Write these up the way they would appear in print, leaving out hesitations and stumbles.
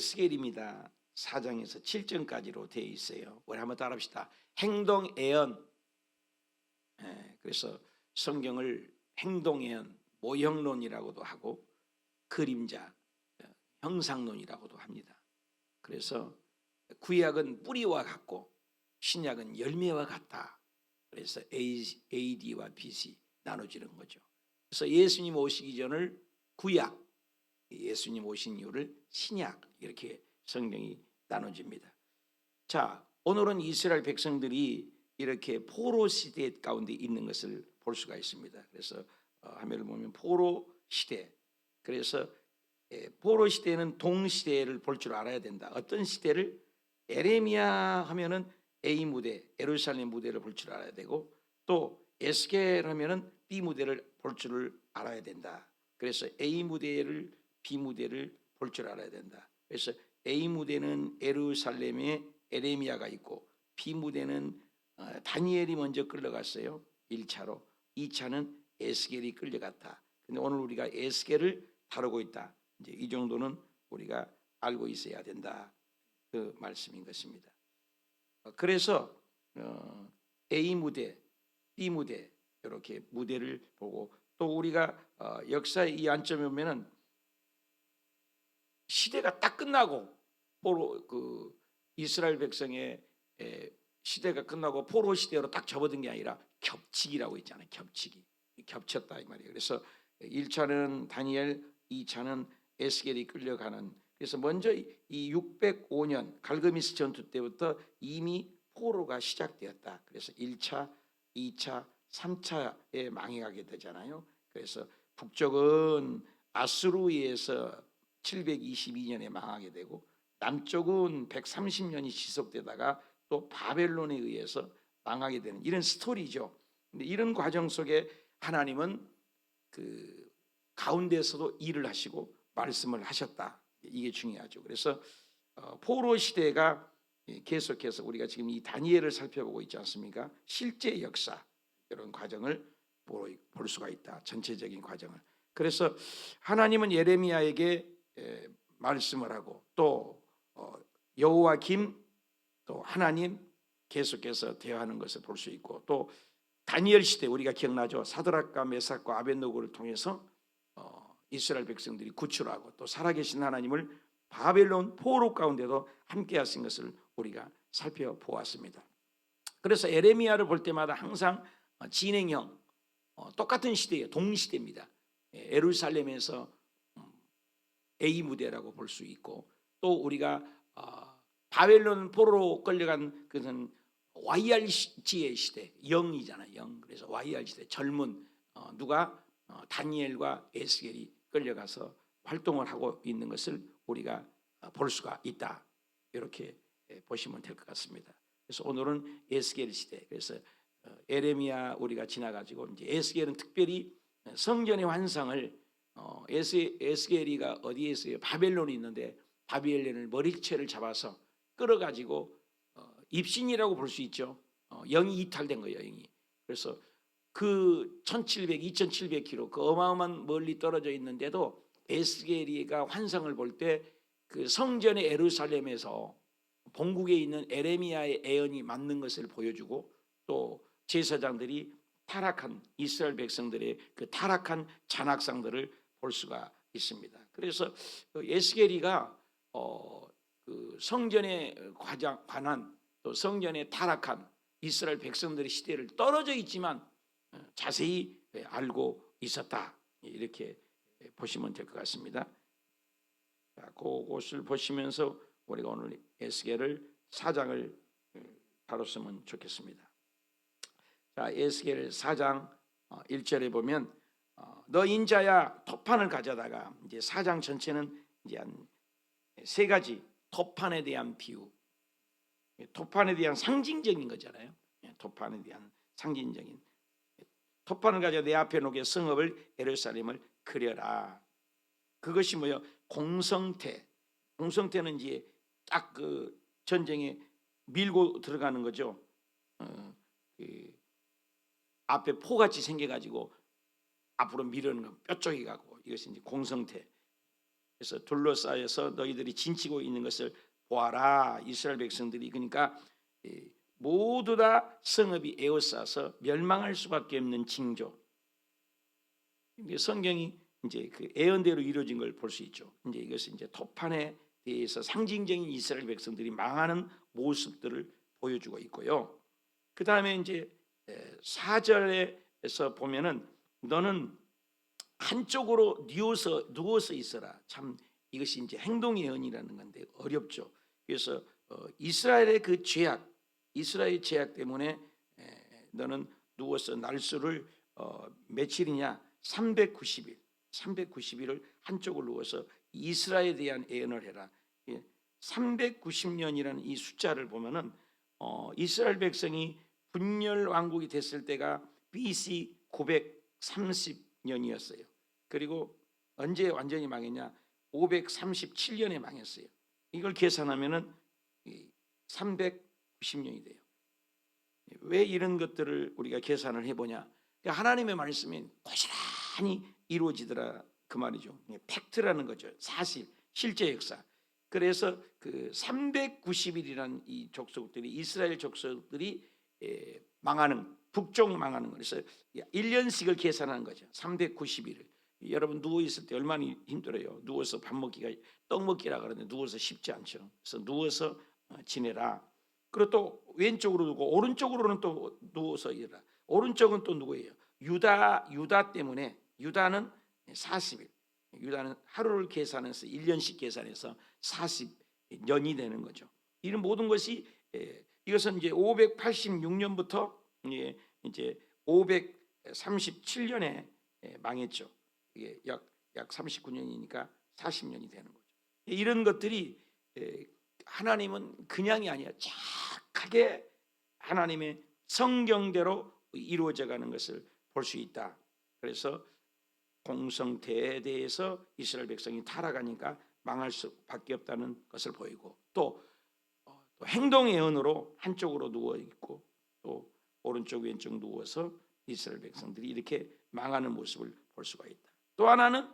에스겔입니다. 4장에서 7장까지로 되어 있어요. 우리 한번 따라합시다. 행동 예언. 그래서 성경을 행동 예언, 모형론이라고도 하고 그림자, 형상론이라고도 합니다. 그래서 구약은 뿌리와 같고 신약은 열매와 같다. 그래서 AD와 BC 나눠지는 거죠. 그래서 예수님 오시기 전을 구약, 예수님 오신 이후를 신약, 이렇게 성경이 나눠집니다. 자, 오늘은 이스라엘 백성들이 이렇게 포로 시대 가운데 있는 것을 볼 수가 있습니다. 그래서 화면을 보면 포로 시대. 그래서 포로 시대는 동시대를 볼 줄 알아야 된다. 어떤 시대를? 에레미야 하면은 A 무대, 예루살렘 무대를 볼 줄 알아야 되고, 또 에스겔 하면은 B 무대를 볼 줄 알아야 된다. 그래서 A 무대를 B 무대를 볼 줄 알아야 된다. 그래서 A 무대는 예루살렘에 에레미야가 있고, B 무대는 다니엘이 먼저 끌려갔어요. 1차로. 2차는 에스겔이 끌려갔다. 근데 오늘 우리가 에스겔을 다루고 있다. 이제 이 정도는 우리가 알고 있어야 된다. 그 말씀인 것입니다. 그래서 A 무대, B 무대 이렇게 무대를 보고, 또 우리가 역사의 이 안점에 보면은 시대가 딱 끝나고 포로 이스라엘 백성의 시대가 끝나고 포로 시대로 딱 접어든 게 아니라 겹치기라고 있잖아요. 겹치기. 겹쳤다 이 말이에요. 그래서 1차는 다니엘, 2차는 에스겔이 끌려가는. 그래서 먼저 이 605년 갈그미스 전투 때부터 이미 포로가 시작되었다. 그래서 1차, 2차, 3차에 망해가게 되잖아요. 그래서 북쪽은 아수르에서 722년에 망하게 되고, 남쪽은 130년이 지속되다가 또 바벨론에 의해서 망하게 되는 이런 스토리죠. 근데 이런 과정 속에 하나님은 그 가운데서도 일을 하시고 말씀을 하셨다. 이게 중요하죠. 그래서 포로 시대가 계속해서 우리가 지금 이 다니엘을 살펴보고 있지 않습니까? 실제 역사 이런 과정을 볼 수가 있다. 전체적인 과정을. 그래서 하나님은 예레미야에게 말씀을 하고, 또 여호와김, 또 하나님 계속해서 대화하는 것을 볼 수 있고, 또 다니엘 시대 우리가 기억나죠? 사드락과 메삭과 아벳노고를 통해서 이스라엘 백성들이 구출하고, 또 살아계신 하나님을 바벨론 포로 가운데도 함께 하신 것을 우리가 살펴보았습니다. 그래서 에레미야를 볼 때마다 항상 진행형, 똑같은 시대예요. 동시대입니다. 예루살렘에서 A 무대라고 볼 수 있고, 또 우리가 바벨론 포로로 끌려간 그것은 YRG의 시대, 영이잖아요. 영. 그래서 YR 시대, 젊은 누가 다니엘과 에스겔이 끌려가서 활동을 하고 있는 것을 우리가 볼 수가 있다. 이렇게 보시면 될 것 같습니다. 그래서 오늘은 에스겔 시대. 그래서 에레미야 우리가 지나가지고 이제 에스겔은 특별히 성전의 환상을 에스겔이가 어디에 있어요? 바벨론이 있는데 바벨론을 머리채를 잡아서 끌어가지고 입신이라고 볼 수 있죠. 영이 이탈된 거예요. 영이. 그래서 그 1700, 2700km 그 어마어마한 멀리 떨어져 있는데도 에스겔이가 환상을 볼 때 그 성전의 예루살렘에서 본국에 있는 에레미야의 예언이 맞는 것을 보여주고, 또 제사장들이 타락한 이스라엘 백성들의 그 타락한 잔악상들을 볼 수가 있습니다. 그래서 에스겔이가 그 성전에 관한, 또 성전에 타락한 이스라엘 백성들의 시대를 떨어져 있지만 자세히 알고 있었다. 이렇게 보시면 될 것 같습니다. 그것을 보시면서 우리가 오늘 에스겔을 4장을 다뤘으면 좋겠습니다. 자, 에스겔 4장 1절에 보면 너 인자야 토판을 가져다가, 이제 4장 전체는 이제 한 세 가지 토판에 대한 비유, 토판에 대한 상징적인 거잖아요. 토판에 대한 상징적인, 토판을 가져 내 앞에 놓게 성읍을 예루살렘을 그려라. 그것이 뭐요? 공성태. 공성태는 이제 딱 그 전쟁에 밀고 들어가는 거죠. 그 앞에 포같이 생겨가지고 앞으로 미르는 거, 뼈 쪼개 가고, 이것이 이제 공성태. 그래서 둘러싸여서 너희들이 진치고 있는 것을 보아라. 이스라엘 백성들이 그러니까 모두 다 성읍이 에워싸서 멸망할 수밖에 없는 징조. 성경이 이제 그 예언대로 이루어진 걸 볼 수 있죠. 이제 이것은 이제 토판에 대해서 상징적인 이스라엘 백성들이 망하는 모습들을 보여주고 있고요. 그 다음에 이제 4절에서 보면은 너는 한쪽으로 누워서 있어라. 참 이것이 이제 행동 예언이라는 건데 어렵죠. 그래서 이스라엘의 그 죄악, 이스라엘 죄악 때문에 너는 누워서 날수를 며칠이냐? 390일. 390일을 한쪽을 누워서 이스라엘에 대한 예언을 해라. 390년이라는 이 숫자를 보면은 이스라엘 백성이 분열 왕국이 됐을 때가 BC 930년이었어요. 그리고 언제 완전히 망했냐? 537년에 망했어요. 이걸 계산하면은 390년이 돼요. 왜 이런 것들을 우리가 계산을 해보냐? 하나님의 말씀이 고스란히 이루어지더라 그 말이죠. 팩트라는 거죠. 사실, 실제 역사. 그래서 그 390일이라는 이 족속들이 이스라엘 족속들이 망하는 북쪽 망하는 거. 그래서 1년씩을 계산하는 거죠. 390일을. 여러분 누워 있을 때 얼마나 힘들어요. 누워서 밥 먹기가 떡 먹기라 그러는데 누워서 쉽지 않죠. 그래서 누워서 지내라. 그리고 또 왼쪽으로 누고 오른쪽으로는 또 누워서 일어라. 오른쪽은 또 누구예요? 유다 때문에 유다는 40일. 유다는 하루를 계산해서 1년씩 계산해서 40년이 되는 거죠. 이런 모든 것이 이것은 이제 586년부터 이제 537년에 망했죠. 이게 약 39년이니까 40년이 되는 거죠. 이런 것들이 하나님은 그냥이 아니야. 착하게 하나님의 성경대로 이루어져 가는 것을 볼 수 있다. 그래서 공성태에 대해서 이스라엘 백성이 타락하니까 망할 수밖에 없다는 것을 보이고 또 행동 예언으로 한쪽으로 누워 있고 또 오른쪽 왼쪽 누워서 이스라엘 백성들이 이렇게 망하는 모습을 볼 수가 있다. 또 하나는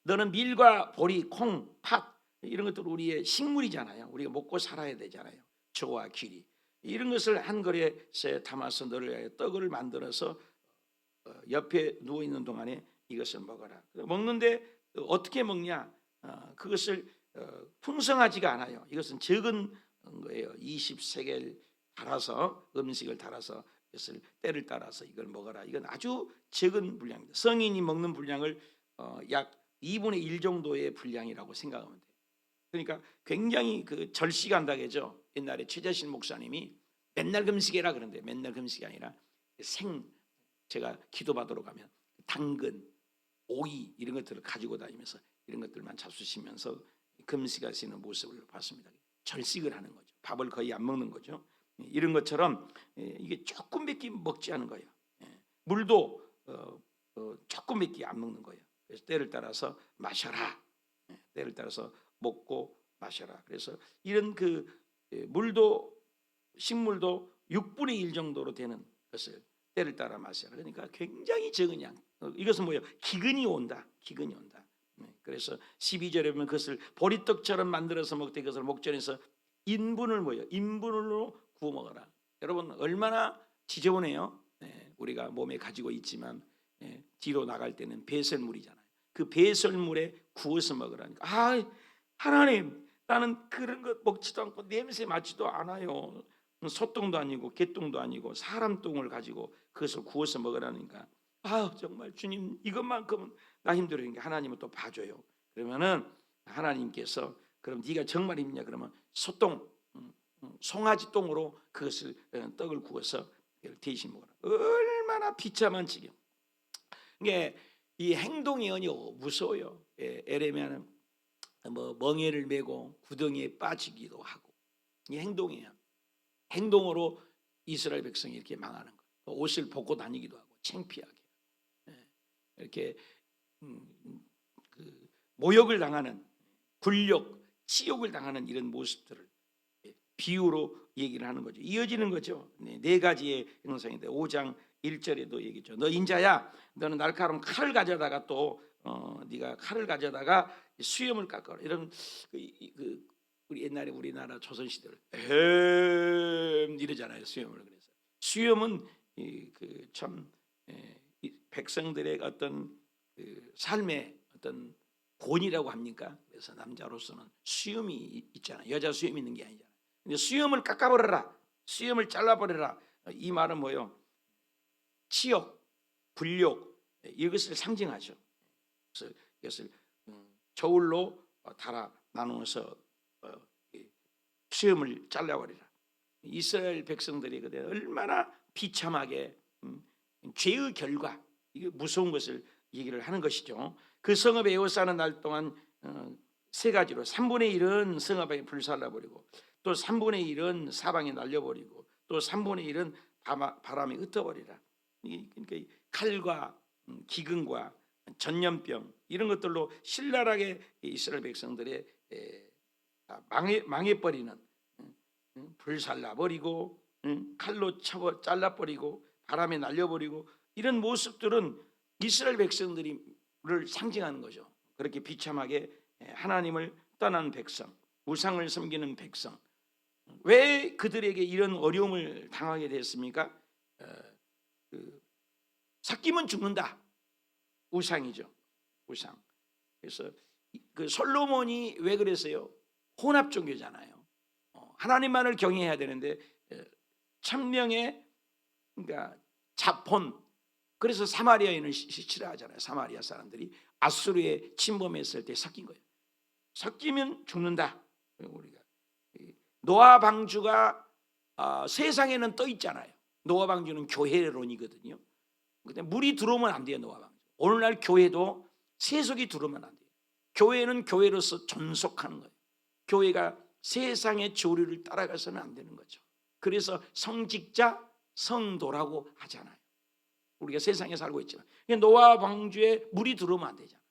너는 밀과 보리, 콩, 팥 이런 것들 우리의 식물이잖아요. 우리가 먹고 살아야 되잖아요. 저와 귀리 이런 것을 한 그릇에 담아서 너를 위하여 떡을 만들어서 옆에 누워 있는 동안에 이것을 먹어라. 먹는데 어떻게 먹냐? 그것을 풍성하지가 않아요. 이것은 적은 거예요. 20세겔 달아서 음식을 달아서 이것을 때를 따라서 이걸 먹어라. 이건 아주 적은 분량입니다. 성인이 먹는 분량을 약 2분의 1 정도의 분량이라고 생각하면 돼요. 그러니까 굉장히 그 절식한다겠죠. 옛날에 최재신 목사님이 맨날 금식해라 그런데 맨날 금식이 아니라 제가 기도받으러 가면 당근, 오이 이런 것들을 가지고 다니면서 이런 것들만 잡수시면서 금식하시는 모습을 봤습니다. 절식을 하는 거죠. 밥을 거의 안 먹는 거죠. 이런 것처럼 이게 조금밖에 먹지 않은 거예요. 물도 조금밖에 안 먹는 거예요. 그래서 때를 따라서 마셔라. 때를 따라서 먹고 마셔라. 그래서 이런 그 물도 식물도 6분의 1 정도로 되는 것을 때를 따라 마셔라. 그러니까 굉장히 적은 양. 이것은 뭐예요? 기근이 온다. 기근이 온다. 그래서 12절에 보면 그것을 보리떡처럼 만들어서 먹되 그것을 목전에서 인분으로 구워 먹어라. 여러분 얼마나 지저분해요. 우리가 몸에 가지고 있지만 뒤로 나갈 때는 배설물이잖아요. 그 배설물에 구워서 먹으라니까. 하나님 나는 그런 것 먹지도 않고 냄새 맡지도 않아요. 소똥도 아니고 개똥도 아니고 사람 똥을 가지고 그것을 구워서 먹으라니까. 정말 주님 이것만큼은 나 힘들으니까 하나님은 또 봐줘요. 그러면은 하나님께서 그럼 네가 정말 힘냐 그러면 소똥 송아지 똥으로 그것을 떡을 구워서 대신 먹어라. 얼마나 비참한 지경. 이게 이 행동 예언이 무서워요. 에레미야는 뭐 멍에를 메고 구덩이에 빠지기도 하고 이 행동이에요. 행동으로 이스라엘 백성이 이렇게 망하는 거예요. 옷을 벗고 다니기도 하고 창피하게 이렇게 그 모욕을 당하는 굴욕, 치욕을 당하는 이런 모습들을 비유로 얘기를 하는 거죠. 이어지는 거죠. 네 가지의 형상인데 5장 1절에도 얘기죠. 너 인자야, 너는 날카로운 칼을 가져다가 또 네가 칼을 가져다가 수염을 깎아라. 이런 우리 옛날에 우리나라 조선시대를 이러잖아요. 수염을. 그래서 수염은 참 백성들의 어떤 삶의 어떤 본이라고 합니까? 그래서 남자로서는 수염이 있잖아요. 여자 수염이 있는 게 아니잖아요. 근데 수염을 깎아버려라, 수염을 잘라버려라. 이 말은 뭐요? 치욕, 불욕, 이것을 상징하죠. 그래서 이것을 저울로 달아 나누어서 수염을 잘라버리라. 이스라엘 백성들이 그때 얼마나 비참하게 죄의 결과, 이게 무서운 것을 얘기를 하는 것이죠. 그 성읍에 에워싸는 날 동안 세 가지로 3분의 1은 성읍에 불살라버리고, 또 3분의 1은 사방에 날려버리고, 또 3분의 1은 바람에 흩어버리라. 그러니까 칼과 기근과 전염병 이런 것들로 신랄하게 이스라엘 백성들의 망해버리는, 불살라버리고 칼로 쳐 잘라버리고 바람에 날려버리고, 이런 모습들은 이스라엘 백성들을 상징하는 거죠. 그렇게 비참하게 하나님을 떠난 백성, 우상을 섬기는 백성, 왜 그들에게 이런 어려움을 당하게 됐습니까? 삭기면 죽는다. 우상이죠. 우상. 그래서 그 솔로몬이 왜 그랬어요? 혼합 종교잖아요. 하나님만을 경외해야 되는데 천명의 그러니까 자폰. 그래서 사마리아인을 싫어하잖아요. 사마리아 사람들이 아수르에 침범했을 때 섞인 거예요. 섞이면 죽는다. 우리가 노아 방주가 세상에는 떠 있잖아요. 노아 방주는 교회론이거든요. 근데 물이 들어오면 안 돼요. 노아 방주. 오늘날 교회도 세속이 들어오면 안 돼요. 교회는 교회로서 존속하는 거예요. 교회가 세상의 조류를 따라가서는 안 되는 거죠. 그래서 성직자, 성도라고 하잖아요. 우리가 세상에 살고 있지만 노아 방주에 물이 들어오면 안 되잖아요.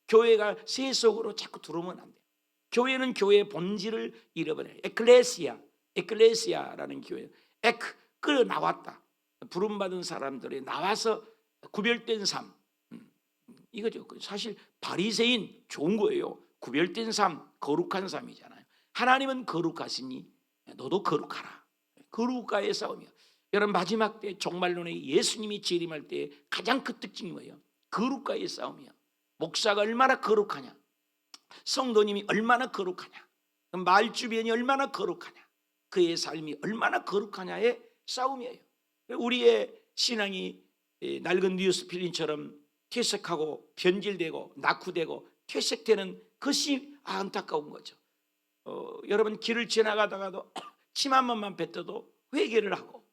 교회가 세속으로 자꾸 들어오면 안 돼요. 교회는 교회의 본질을 잃어버려요. 에클레시아라는 교회. 끌어 나왔다. 부름받은 사람들이 나와서 구별된 삶. 이거죠. 사실 바리새인 좋은 거예요. 구별된 삶, 거룩한 삶이잖아요. 하나님은 거룩하시니 너도 거룩하라. 거룩과의 싸움이야. 여러분, 마지막 때 종말론에 예수님이 재림할 때 가장 큰 특징이 뭐예요? 거룩과의 싸움이야. 목사가 얼마나 거룩하냐, 성도님이 얼마나 거룩하냐, 말주변이 얼마나 거룩하냐, 그의 삶이 얼마나 거룩하냐의 싸움이에요. 우리의 신앙이 낡은 뉴스필름처럼 퇴색하고 변질되고 낙후되고 퇴색되는 것이 안타까운 거죠. 여러분, 길을 지나가다가도 침 한 번만 뱉어도 회개를 하고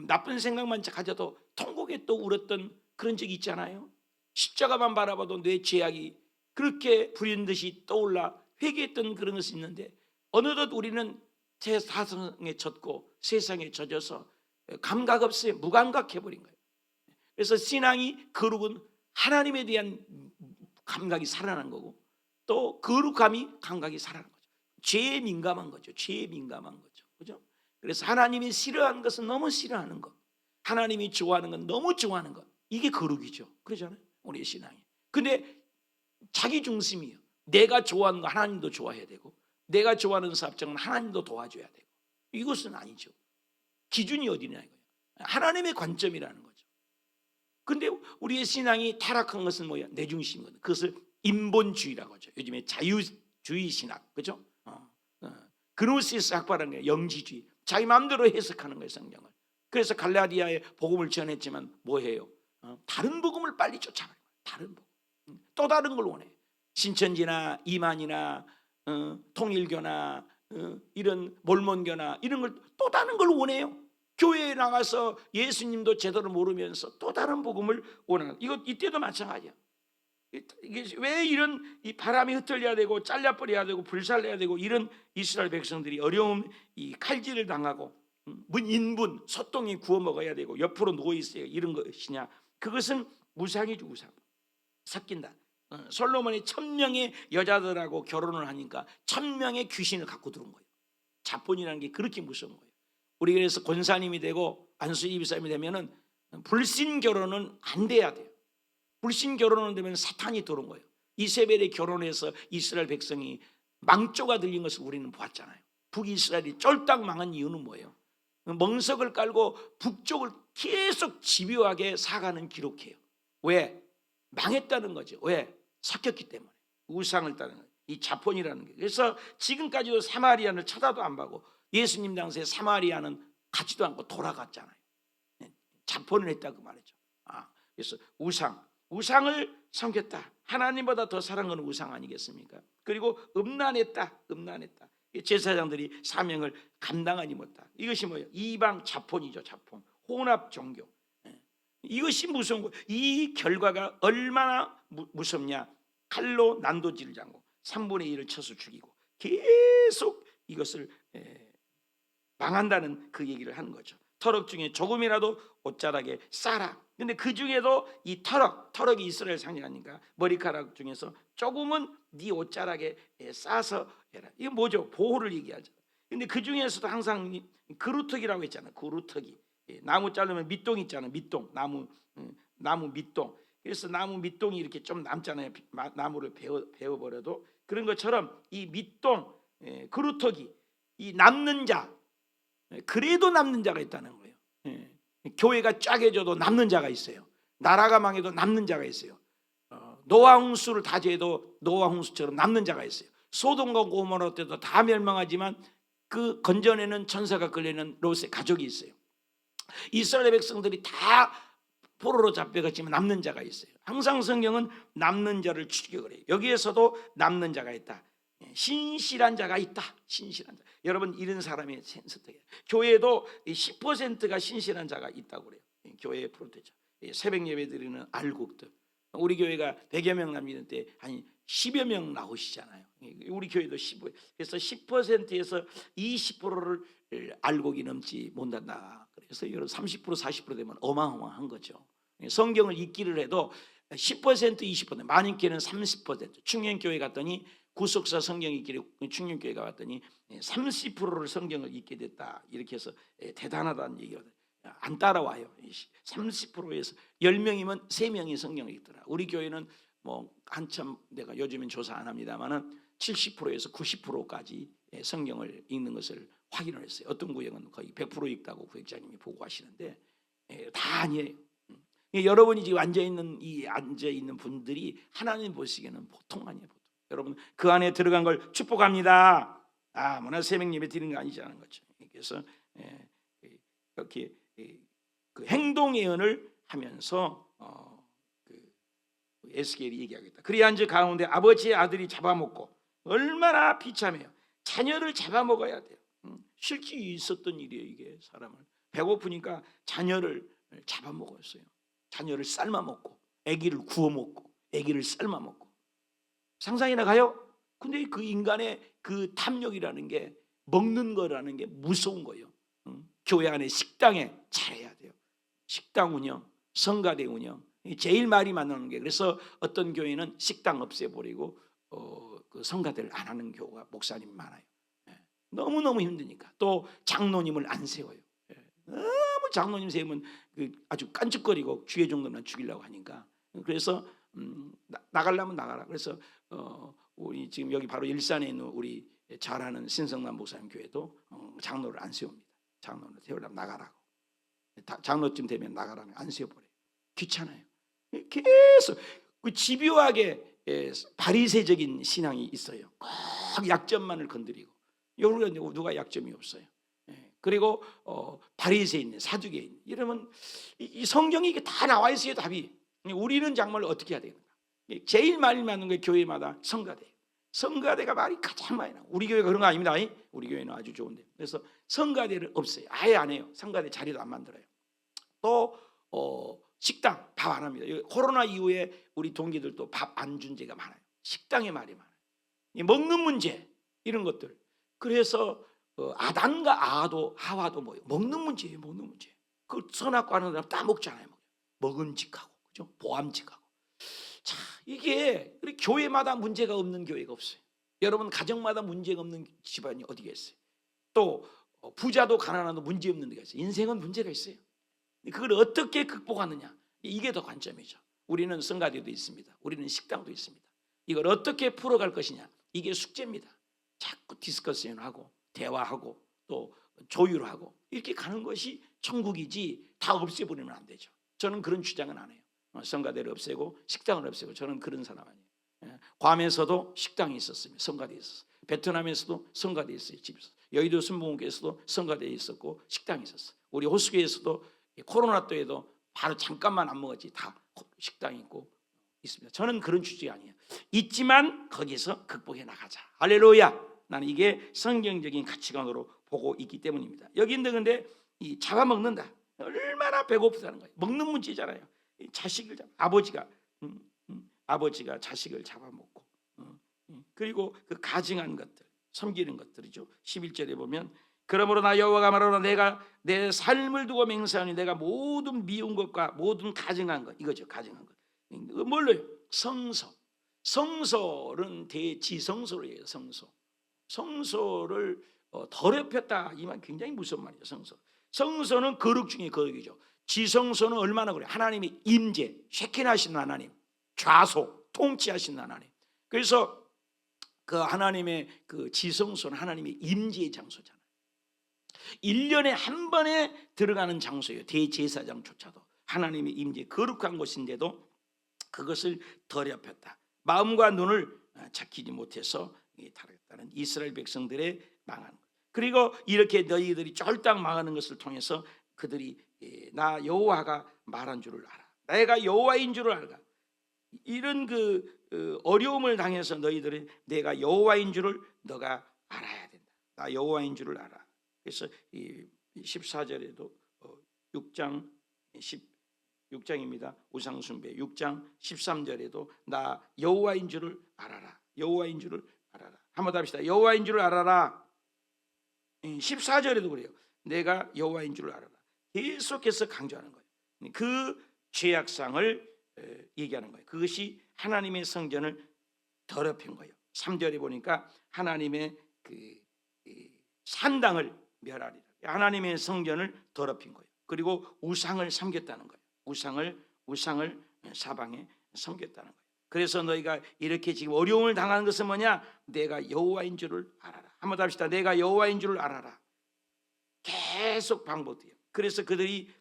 나쁜 생각만 가져도 통곡에 또 울었던 그런 적이 있잖아요. 십자가만 바라봐도 내 죄악이 그렇게 불현듯이 떠올라 회개했던 그런 것이 있는데, 어느덧 우리는 사성에 젖고 세상에 젖어서 감각 없이 무감각해버린 거예요. 그래서 신앙이, 거룩은 하나님에 대한 감각이 살아난 거고, 또 거룩함이 감각이 살아난 거죠. 죄에 민감한 거죠. 죄에 민감한 거죠. 그죠? 그래서 하나님이 싫어하는 것은 너무 싫어하는 것, 하나님이 좋아하는 건 너무 좋아하는 것, 이게 거룩이죠. 그러잖아요, 우리의 신앙이. 근데 자기 중심이에요. 내가 좋아하는 거 하나님도 좋아해야 되고, 내가 좋아하는 사업장은 하나님도 도와줘야 되고, 이것은 아니죠. 기준이 어디냐 이거예요. 하나님의 관점이라는 거죠. 근데 우리의 신앙이 타락한 것은 뭐야? 내 중심이거든. 그것을 인본주의라고 하죠. 요즘에 자유주의 신학, 그죠? 그노시스 학파라는 게 영지주의, 자기 마음대로 해석하는 거예요, 성경을. 그래서 갈라디아에 복음을 전했지만 뭐해요? 다른 복음을 빨리 쫓아가요. 다른 복음, 또 다른 걸 원해. 신천지나 이만이나 통일교나 이런 몰몬교나 이런 걸 또 다른 걸 원해요. 교회에 나가서 예수님도 제대로 모르면서 또 다른 복음을 원하는, 이때도 마찬가지야. 이게 왜 이런 이 바람이 흩날려야 되고 잘라버려야 되고 불살려야 되고, 이런 이스라엘 백성들이 어려움, 이 칼질을 당하고 인분 소똥이 구워 먹어야 되고 옆으로 누워 있어야 이런 것이냐? 그것은 우상이죠. 우상. 섞인다. 솔로몬이 1000명의 여자들하고 결혼을 하니까 1000명의 귀신을 갖고 들어온 거예요. 자본이라는 게 그렇게 무서운 거예요. 우리 그래서 권사님이 되고 안수 이비사님이 되면은 불신 결혼은 안 돼야 돼요. 불신 결혼은 되면 사탄이 들어온 거예요. 이세벨의 결혼에서 이스라엘 백성이 망조가 들린 것을 우리는 보았잖아요. 북이스라엘이 쫄딱 망한 이유는 뭐예요? 멍석을 깔고 북쪽을 계속 집요하게 사가는 기록해요. 왜? 망했다는 거죠. 왜? 섞였기 때문에. 우상을 따르는 이 자폰이라는 게. 그래서 지금까지도 사마리아를 쳐다도 안 봐고 예수님 당시에 사마리아는 가지도 않고 돌아갔잖아요. 자폰을 했다고 말이죠. 그래서 우상을 섬겼다. 하나님보다 더 사랑하는 우상 아니겠습니까? 그리고 음란했다. 제사장들이 사명을 감당하지 못했다. 이것이 뭐예요? 이방 자폰이죠. 자폰. 혼합 종교. 이것이 무서운 거예요. 이 결과가 얼마나 무섭냐. 칼로 난도질을 잡고 3분의 1을 쳐서 죽이고 계속 이것을 망한다는 그 얘기를 하는 거죠. 터럭 중에 조금이라도 옷자락에 싸라. 근데 그 중에도 이 터럭이 이스라엘 상징하니까 머리카락 중에서 조금은 네 옷자락에 싸서 해라. 이거 뭐죠? 보호를 얘기하죠. 근데 그 중에서도 항상 그루터기라고 했잖아요. 그루터기. 나무 자르면 밑동 있잖아요. 밑동. 나무 밑동. 그래서 나무 밑동이 이렇게 좀 남잖아요. 나무를 베어버려도. 그런 것처럼 이 밑동, 그루터기, 이 남는 자, 그래도 남는 자가 있다는 거예요. 교회가 쫙해져도 남는 자가 있어요. 나라가 망해도 남는 자가 있어요. 노아 홍수를 다제해도 노아 홍수처럼 남는 자가 있어요. 소돔과 고모라 때도 다 멸망하지만 그 건져내는 천사가 끌려는 롯의 가족이 있어요. 이스라엘 백성들이 다 포로로 잡혀갔지만 남는 자가 있어요. 항상 성경은 남는 자를 추격을 해요. 여기에서도 남는 자가 있다. 신실한 자가 있다. 신실한 자. 여러분 이런 사람의 센스예요. 교회도 10%가 신실한 자가 있다고 그래요. 교회의 프로테죠. 새벽 예배 드리는 알곡들. 우리 교회가 100여 명 남기는 때 한 10여 명 나오시잖아요. 우리 교회도 15. 그래서 10%에서 20%를 알곡이 넘지 못한다. 그래서 여러분 30% 40% 되면 어마어마한 거죠. 성경을 읽기를 해도 10% 20% 많게는 30%. 충년교회 갔더니 구속사 성경 읽기를 충년교회가 갔더니 30%를 성경을 읽게 됐다. 이렇게 해서 대단하다는 얘기거든요. 안 따라와요. 30%에서 10명이면 3명이 성경을 읽더라. 우리 교회는 뭐 한참 내가 요즘엔 조사 안 합니다만은 70%에서 90%까지 성경을 읽는 것을 확인을 했어요. 어떤 구역은 거의 100% 읽다고 구역장님이 보고하시는데 다 아니에요. 여러분이 지금 앉아 있는 분들이 하나님 보시기에는 보통 아니에요. 보통. 여러분 그 안에 들어간 걸 축복합니다. 뭐나 새벽 예배 드리는 거 아니자는 거죠. 그래서 이렇게 그 행동 예언을 하면서 에스겔이 얘기하겠다. 그리한즉 가운데 아버지의 아들이 잡아먹고 얼마나 비참해요. 자녀를 잡아먹어야 돼요. 실제 있었던 일이에요. 이게 사람을 배고프니까 자녀를 잡아먹었어요. 자녀를 삶아먹고 아기를 구워먹고 아기를 삶아먹고 상상이나 가요? 근데 그 인간의 그 탐욕이라는 게 먹는 거라는 게 무서운 거예요. 교회 안에 식당에 잘해야 돼요. 식당 운영, 성가대 운영 제일 말이 많은 게 그래서 어떤 교회는 식당 없애버리고 그 성가대를 안 하는 교회가 목사님 많아요. 너무너무 힘드니까 또 장로님을 안 세워요. 너무 장로님 세우면 아주 깐죽거리고 주의 정도만 죽이려고 하니까 그래서 나가려면 나가라. 그래서 우리 지금 여기 바로 일산에 있는 우리 잘하는 신성남 목사님 교회도 장로를 안 세웁니다. 장로를 세우려면 나가라고. 장로쯤 되면 나가라면 안 세워버려요. 귀찮아요. 계속 그 집요하게 바리새적인 신앙이 있어요. 꼭 약점만을 건드리고 여기가 누가 약점이 없어요. 그리고 바리새인, 사두개인 이러면 이 성경이 이게 다 나와 있어요. 답이. 우리는 정말 어떻게 해야 되는가? 제일 많이 맞는 게 교회마다 성가대. 성가대가 말이 가장 많이 나. 우리 교회가 그런 거 아닙니다. 우리 교회는 아주 좋은데. 그래서 성가대를 없애요. 아예 안 해요. 성가대 자리도 안 만들어요. 또 식당 밥 안 합니다. 코로나 이후에 우리 동기들도 밥 안 준 제가 많아요. 식당에 말이 많아요. 먹는 문제 이런 것들. 그래서 아담과 하와도 뭐예요? 먹는 문제예요. 먹는 문제. 그 선악과 하는 사람 다 먹잖아요. 먹음직하고 그죠? 보암직하고. 자 이게 우리 교회마다 문제가 없는 교회가 없어요. 여러분 가정마다 문제가 없는 집안이 어디가 있어요? 또 부자도 가난한도 문제 없는 데가 있어요. 인생은 문제가 있어요. 그걸 어떻게 극복하느냐, 이게 더 관점이죠. 우리는 성가대도 있습니다. 우리는 식당도 있습니다. 이걸 어떻게 풀어갈 것이냐, 이게 숙제입니다. 자꾸 디스커션하고 대화하고 또 조율하고 이렇게 가는 것이 천국이지, 다 없애버리면 안 되죠. 저는 그런 주장은 안 해요. 성가대를 없애고 식당을 없애고, 저는 그런 사람 아니에요. 괌에서도 식당이 있었으며 성가대 있었어요. 베트남에서도 성가대 있어요. 집에서. 여의도 순복음교에서도 성가대 있었고 식당이 있었어요. 우리 호수교에서도 코로나 때에도 바로 잠깐만 안 먹었지, 다 식당이 있고 있습니다. 저는 그런 주제 아니에요. 있지만 거기서 극복해 나가자. 할렐루야. 나는 이게 성경적인 가치관으로 보고 있기 때문입니다. 여기인데 근데 이 잡아먹는다. 얼마나 배고프다는 거예요. 먹는 문제잖아요. 자식을 아버지가 자식을 잡아먹고, 그리고 그 가증한 것들, 섬기는 것들이죠. 11절에 보면 그러므로 나 여호와가 말하노라 내가 내 삶을 두고 맹세하니 내가 모든 미운 것과 모든 가증한 것, 이거죠. 가증한 것. 뭘로요? 성소는 대지성소로 해요. 성소를 더럽혔다, 이 말 굉장히 무서운 말이죠. 성소는 거룩 중에 거룩이죠. 지성소는 얼마나 그래요? 하나님이 임재, 쉐킨하신 하나님, 좌소, 통치하신 하나님. 그래서 그 하나님의 그 지성소는 하나님의 임재의 장소잖아요. 1년에 한 번에 들어가는 장소예요. 대제사장조차도 하나님의 임재, 거룩한 곳인데도 그것을 더럽혔다. 마음과 눈을 잡히지 못해서 타락했다는 이스라엘 백성들의 망한 것. 그리고 이렇게 너희들이 쫄딱 망하는 것을 통해서 그들이 나 여호와가 말한 줄을 알아. 내가 여호와인 줄을 알아. 이런 어려움을 당해서 너희들이 내가 여호와인 줄을 너가 알아야 된다. 나 여호와인 줄을 알아. 그래서 이 14절에도 6장입니다. 우상숭배 6장 13절에도 나 여호와인 줄을 알아라. 여호와인 줄을 알아라. 한번 합시다. 여호와인 줄을 알아라. 14절에도 그래요. 내가 여호와인 줄을 알아라. 계속해서 강조하는 거예요. 그 죄악상을 얘기하는 거예요. 그것이 하나님의 성전을 더럽힌 거예요. 3절에 보니까 하나님의 그 산당을 멸하리라. 하나님의 성전을 더럽힌 거예요. 그리고 우상을 섬겼다는 거예요. 우상을 사방에 섬겼다는 거예요. 그래서 너희가 이렇게 지금 어려움을 당하는 것은 뭐냐? 내가 여호와인 줄을 알아라. 한번 더 합시다. 내가 여호와인 줄을 알아라. 계속 반복돼요. 그래서 그들이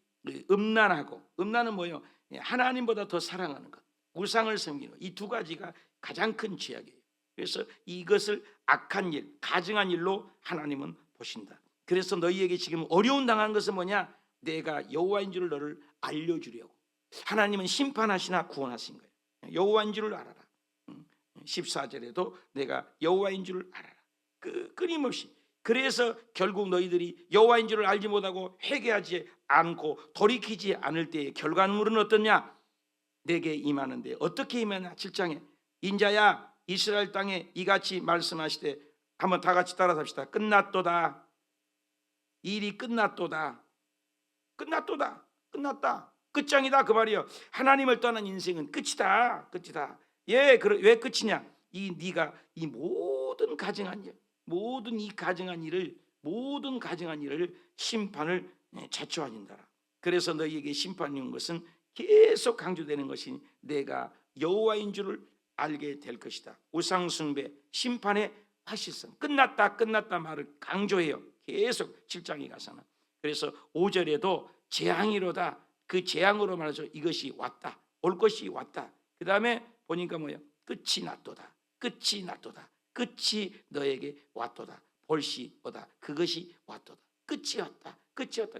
음란은 뭐예요? 하나님보다 더 사랑하는 것, 우상을 섬기는 것. 이 두 가지가 가장 큰 죄악이에요. 그래서 이것을 악한 일, 가증한 일로 하나님은 보신다. 그래서 너희에게 지금 어려움 당한 것은 뭐냐? 내가 여호와인 줄을 너를 알려주려고. 하나님은 심판하시나 구원하신 거예요. 여호와인 줄을 알아라. 14절에도 내가 여호와인 줄을 알아라. 끊임없이. 그래서 결국 너희들이 여호와인 줄을 알지 못하고 회개하지 않고 돌이키지 않을 때의 결과물은 어떠냐? 내게 임하는데 어떻게 임하냐? 7장에 인자야 이스라엘 땅에 이같이 말씀하시되, 한번 다 같이 따라서 합시다. 끝났도다. 일이 끝났다. 끝장이다 그 말이에요. 하나님을 떠난 인생은 끝이다. 왜 끝이냐? 네가 이 모든 가증한 일을 심판을 자초하신다. 그래서 너희에게 심판이 온 것은 계속 강조되는 것이 내가 여호와인 줄을 알게 될 것이다. 우상숭배 심판의 확실성, 끝났다 말을 강조해요. 계속 7장에 가서는. 그래서 5절에도 재앙이로다. 그 재앙으로 말해서 이것이 왔다. 올 것이 왔다. 그 다음에 보니까 뭐예요? 끝이 났도다. 끝이 너에게 왔도다. 볼시 오다. 그것이 왔도다. 끝이 왔다.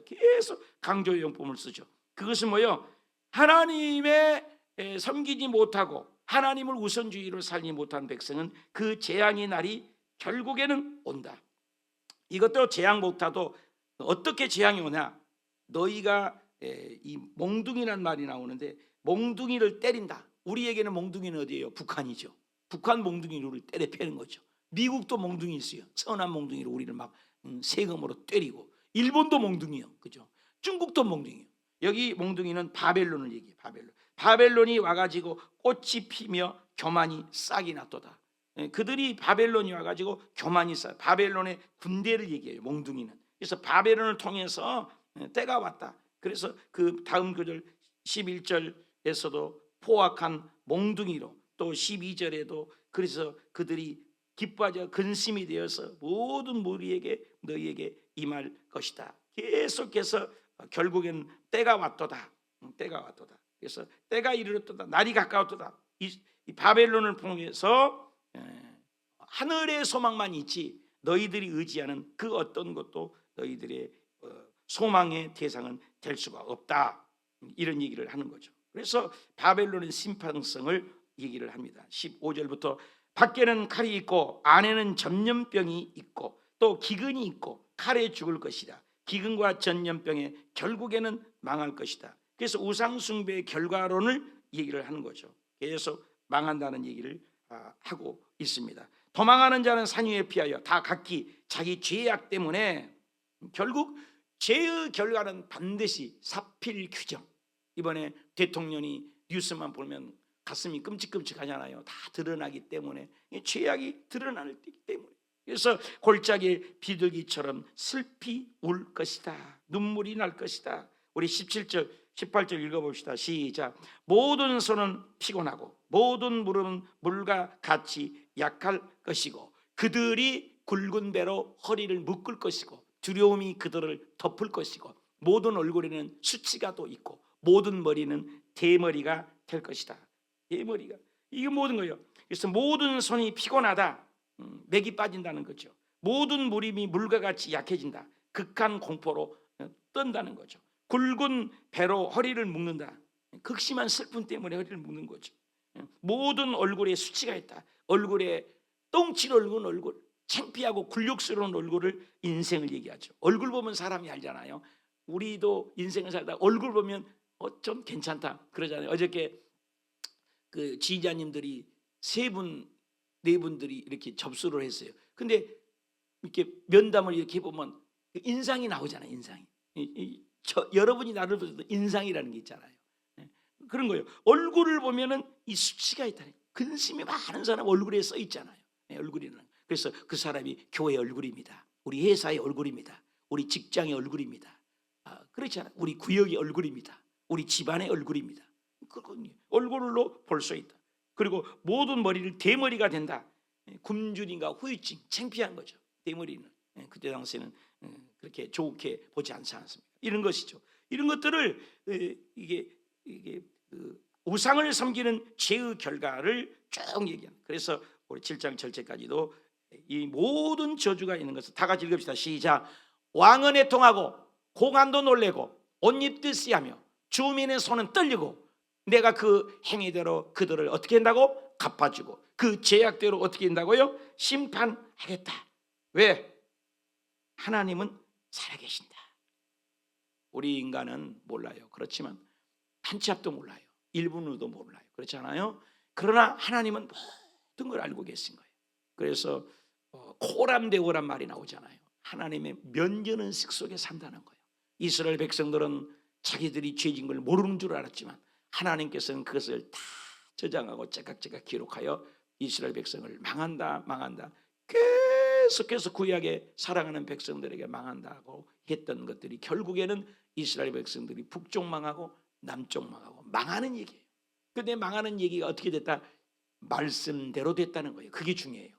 계속 강조 용법을 쓰죠. 그것은 뭐예요? 하나님의 섬기지 못하고 하나님을 우선주의로 살지 못한 백성은 그 재앙의 날이 결국에는 온다. 이것도 재앙 못하도 어떻게 재앙이 오냐? 너희가 이 몽둥이란 말이 나오는데 몽둥이를 때린다. 우리에게는 몽둥이는 어디예요? 북한이죠. 북한 몽둥이로 우리를 때려 패는 거죠. 미국도 몽둥이 있어요. 선한 몽둥이로 우리를 막 세금으로 때리고, 일본도 몽둥이요, 그죠? 중국도 몽둥이요. 여기 몽둥이는 바벨론을 얘기해요. 바벨론이 와가지고 꽃이 피며 교만이 싹이 났도다. 그들이 바벨론이 와가지고 교만이 싹, 바벨론의 군대를 얘기해요. 몽둥이는. 그래서 바벨론을 통해서 때가 왔다. 그래서 그 다음 구절 11절에서도 포악한 몽둥이로, 또 12절에도 그래서 그들이 기뻐하여 근심이 되어서 모든 무리에게 너희에게 임할 것이다. 계속해서 결국엔 때가 왔도다. 때가 왔도다. 그래서 때가 이르렀도다. 날이 가까웠도다. 이 바벨론을 통해서 하늘의 소망만 있지 너희들이 의지하는 그 어떤 것도 너희들의 소망의 대상은 될 수가 없다. 이런 얘기를 하는 거죠. 그래서 바벨론의 심판성을 얘기를 합니다. 15절부터 밖에는 칼이 있고 안에는 전염병이 있고 또 기근이 있고 칼에 죽을 것이다. 기근과 전염병에 결국에는 망할 것이다. 그래서 우상숭배의 결과론을 얘기를 하는 거죠. 계속 망한다는 얘기를 하고 있습니다. 도망하는 자는 산 위에 피하여 다 각기 자기 죄악 때문에 결국 죄의 결과는 반드시 사필규정. 이번에 대통령이 뉴스만 보면 가슴이 끔찍끔찍하잖아요. 다 드러나기 때문에 죄악이 드러나기 때문에. 그래서 골짜기 비둘기처럼 슬피 울 것이다. 눈물이 날 것이다. 우리 17절 18절 읽어봅시다. 시작. 모든 손은 피곤하고 모든 무릎은 물과 같이 약할 것이고 그들이 굵은 배로 허리를 묶을 것이고 두려움이 그들을 덮을 것이고 모든 얼굴에는 수치가 또 있고 모든 머리는 대머리가 될 것이다. 대머리가. 이게 모든 거예요. 그래서 모든 손이 피곤하다. 맥이 빠진다는 거죠. 모든 무릎이 물과 같이 약해진다. 극한 공포로 떤다는 거죠. 굵은 배로 허리를 묶는다. 극심한 슬픔 때문에 허리를 묶는 거죠. 모든 얼굴에 수치가 있다. 얼굴에 똥칠 얼굴, 창피하고 굴욕스러운 얼굴을 인생을 얘기하죠. 얼굴 보면 사람이 알잖아요. 우리도 인생을 살다 얼굴 보면 좀 괜찮다 그러잖아요. 어저께 그 지휘자님들이 세 분, 네 분들이 이렇게 접수를 했어요. 근데 이렇게 면담을 이렇게 해보면 인상이 나오잖아요. 인상이. 여러분이 나를 보셔도 인상이라는 게 있잖아요. 그런 거예요. 얼굴을 보면은 이 수치가 있다는, 근심이 많은 사람 얼굴에 써 있잖아요. 얼굴이는. 그래서 그 사람이 교회의 얼굴입니다. 우리 회사의 얼굴입니다. 우리 직장의 얼굴입니다. 그렇잖아요. 우리 구역의 얼굴입니다. 우리 집안의 얼굴입니다. 그건 얼굴로 볼 수 있다. 그리고 모든 머리를 대머리가 된다. 굶주림과 후유증, 창피한 거죠. 대머리는 그때 당시에는 그렇게 좋게 보지 않지 않습니까? 이런 것이죠. 이런 것들을 이게 우상을 섬기는 죄의 결과를 쭉 얘기합니다. 그래서 우리 7장 7절까지도 이 모든 저주가 있는 것을 다 같이 읽읍시다. 시작. 왕은 애통하고 고관도 놀래고 옷 입듯이 하며 주민의 손은 떨리고 내가 그 행위대로 그들을 어떻게 한다고? 갚아주고 그 죄악대로 어떻게 한다고요? 심판하겠다. 왜? 하나님은 살아계신다. 우리 인간은 몰라요. 그렇지만 한 치 앞도 몰라요. 1분도 몰라요. 그렇지 않아요? 그러나 하나님은 모든 걸 알고 계신 거예요. 그래서 코람데오란 말이 나오잖아요. 하나님의 면전의식 속에 산다는 거예요. 이스라엘 백성들은 자기들이 죄진 걸 모르는 줄 알았지만 하나님께서는 그것을 다 저장하고 째깍째깍 기록하여 이스라엘 백성을 망한다 계속해서 구약에 사랑하는 백성들에게 망한다고 했던 것들이 결국에는 이스라엘 백성들이 북쪽 망하고 남쪽 망하고 망하는 얘기예요. 그런데 망하는 얘기가 어떻게 됐다? 말씀대로 됐다는 거예요. 그게 중요해요.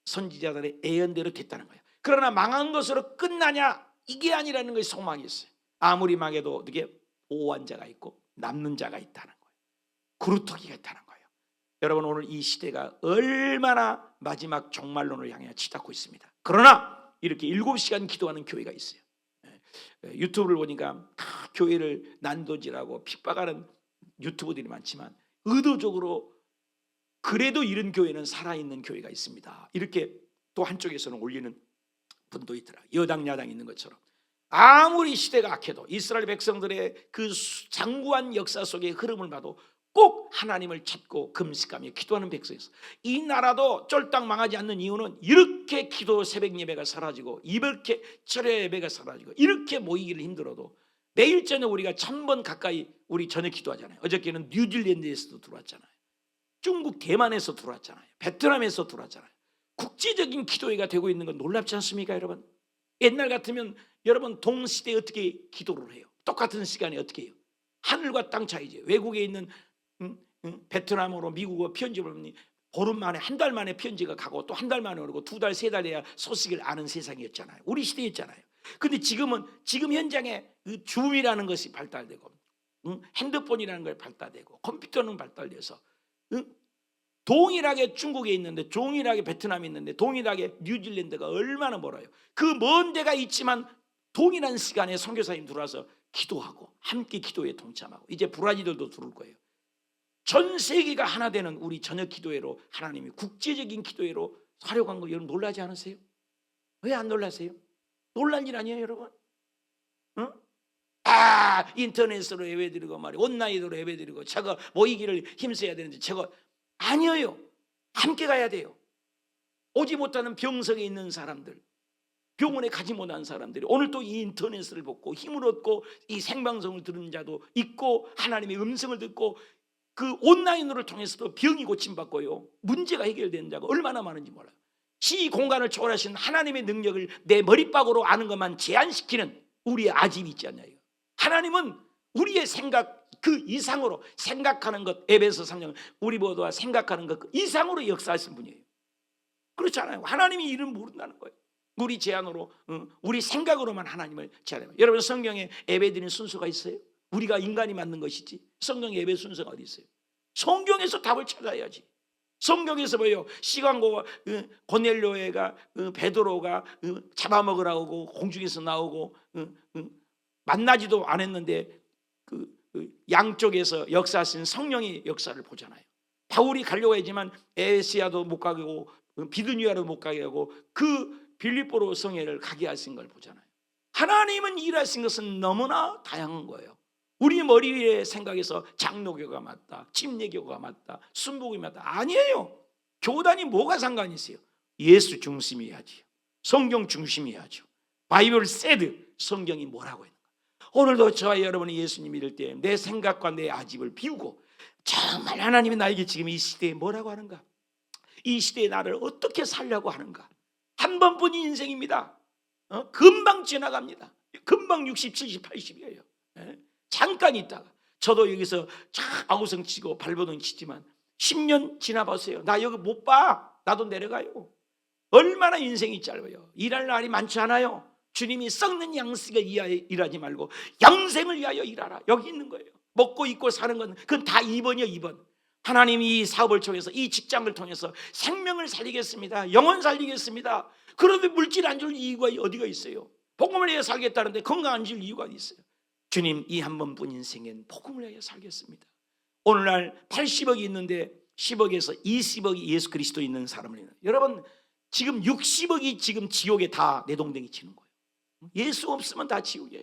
선지자들의 예언대로 됐다는 거예요. 그러나 망한 것으로 끝나냐? 이게 아니라는 것이 소망이 있어요. 아무리 망해도 어떻게 보호한 자가 있고 남는 자가 있다는 거예요. 그루터기가 있다는 거예요. 여러분 오늘 이 시대가 얼마나 마지막 종말론을 향해 치닫고 있습니다. 그러나 이렇게 7시간 기도하는 교회가 있어요. 유튜브를 보니까 다 교회를 난도질하고 핍박하는 유튜브들이 많지만 의도적으로 그래도 이런 교회는 살아있는 교회가 있습니다. 이렇게 또 한쪽에서는 올리는 분도 있더라. 여당 야당 있는 것처럼. 아무리 시대가 악해도 이스라엘 백성들의 그 장구한 역사 속의 흐름을 봐도 꼭 하나님을 찾고 금식하며 기도하는 백성이 있어. 이 나라도 쫄딱 망하지 않는 이유는 이렇게 기도 새벽 예배가 사라지고 이렇게 철야 예배가 사라지고 이렇게 모이기를 힘들어도 매일 저녁 우리가 1000번 가까이 우리 저녁 기도하잖아요. 어저께는 뉴질랜드에서도 들어왔잖아요. 중국 대만에서 들어왔잖아요. 베트남에서 들어왔잖아요. 국제적인 기도회가 되고 있는 건 놀랍지 않습니까 여러분? 옛날 같으면 여러분 동시대에 어떻게 기도를 해요? 똑같은 시간에 어떻게 해요? 하늘과 땅 차이죠. 외국에 있는 베트남으로 미국으로 편집을 보니 보름 만에 한 달 만에 편지가 가고 또 한 달 만에 오고 2달 3달 돼야 소식을 아는 세상이었잖아요. 우리 시대였잖아요. 근데 지금 현장에 줌이라는 것이 발달되고 핸드폰이라는 걸 발달되고 컴퓨터는 발달돼서 동일하게 중국에 있는데 동일하게 베트남에 있는데 동일하게 뉴질랜드가 얼마나 멀어요. 그 먼 데가 있지만 동일한 시간에 선교사님 들어와서 기도하고 함께 기도에 동참하고 이제 브라질들도 들어올 거예요. 전 세계가 하나 되는 우리 저녁 기도회로 하나님이 국제적인 기도회로 활용한 거 여러분 놀라지 않으세요? 왜 안 놀라세요? 놀랄 일 아니에요 여러분? 응? 인터넷으로 예배드리고 말이야 온라인으로 예배드리고 저거 모이기를 힘써야 되는데 저거 아니에요. 함께 가야 돼요. 오지 못하는 병성에 있는 사람들, 병원에 가지 못한 사람들이 오늘 또 이 인터넷을 보고 힘을 얻고 이 생방송을 들은 자도 있고 하나님의 음성을 듣고 그 온라인으로 통해서도 병이 고침받고요 문제가 해결되는 자가 얼마나 많은지 몰라요. 시 공간을 초월하신 하나님의 능력을 내 머리박으로 아는 것만 제한시키는 우리의 아집이 있지 않나요? 하나님은 우리의 생각 그 이상으로 생각하는 것 에베소 3장 우리 모두가 생각하는 것 그 이상으로 역사하신 분이에요. 그렇지 않아요? 하나님이 이름 모른다는 거예요. 우리 제안으로 우리 생각으로만 하나님을 제안해요. 여러분 성경에 예배드리는 순서가 있어요? 우리가 인간이 만든 것이지 성경 예배 순서가 어디 있어요? 성경에서 답을 찾아야지. 성경에서 뭐예요? 시간과 고넬료가 베드로가 잡아먹으라고 공중에서 나오고 만나지도 않았는데 그 양쪽에서 역사하신 성령의 역사를 보잖아요. 바울이 가려고 했지만 에시아도 못 가게 하고 비두니아도 못 가게 하고 그 빌립보로 성회를 가게 하신 걸 보잖아요. 하나님은 일하신 것은 너무나 다양한 거예요. 우리 머리 위에 생각해서 장로교가 맞다, 침례교가 맞다, 순복음이 맞다 아니에요. 교단이 뭐가 상관이 있어요? 예수 중심이야지, 성경 중심이야죠. 바이블 세드 성경이 뭐라고 했는가. 오늘도 저와 여러분이 예수님 믿을 때 내 생각과 내 아집을 비우고 정말 하나님이 나에게 지금 이 시대에 뭐라고 하는가, 이 시대에 나를 어떻게 살려고 하는가. 한 번뿐인 인생입니다. 금방 지나갑니다. 금방 60, 70, 80이에요. 잠깐 있다가 저도 여기서 아우성 치고 발버둥 치지만 10년 지나보세요. 나 여기 못 봐. 나도 내려가요. 얼마나 인생이 짧아요. 일할 날이 많지 않아요. 주님이 썩는 양식을 일하지 말고 영생을 위하여 일하라. 여기 있는 거예요. 먹고 입고 사는 건 그건 다 2번이요 2번. 하나님이 이 사업을 통해서 이 직장을 통해서 생명을 살리겠습니다. 영혼 살리겠습니다. 그런데 물질 안 줄 이유가 어디가 있어요? 복음을 위해 살겠다는데 건강 안 줄 이유가 어디 있어요? 주님 이 한 번뿐 인생엔 복음을 위해 살겠습니다. 오늘날 80억이 있는데 10억에서 20억이 예수 그리스도 있는 사람을 있는. 여러분 지금 60억이 지금 지옥에 다 내동댕이 치는 거예요. 예수 없으면 다 지옥이에요.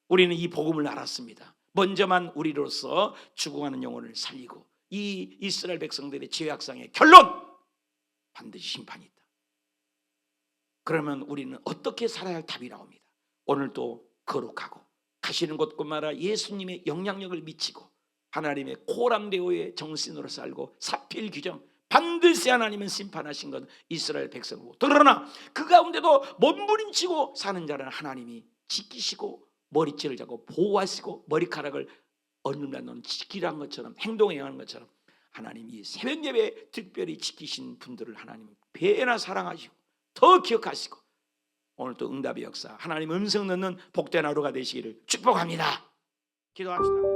우리는 이 복음을 알았습니다. 먼저만 우리로서 죽어가는 영혼을 살리고 이 이스라엘 백성들의 죄악상의 결론 반드시 심판이 있다. 그러면 우리는 어떻게 살아야 할 답이 나옵니다. 오늘도 거룩하고 가시는 곳곳마다 예수님의 영향력을 미치고 하나님의 코람데오의 정신으로 살고 사필 규정 반드시 하나님은 심판하신 것 이스라엘 백성이고 그러나 그 가운데도 몸부림치고 사는 자는 하나님이 지키시고 머리채를 잡고 보호하시고 머리카락을 얼른가는 지키라는 것처럼 행동해야 하는 것처럼 하나님이 새벽 예배 특별히 지키신 분들을 하나님 배나 사랑하시고 더 기억하시고 오늘도 응답의 역사 하나님 음성 듣는 복된 하루가 되시기를 축복합니다. 기도합시다.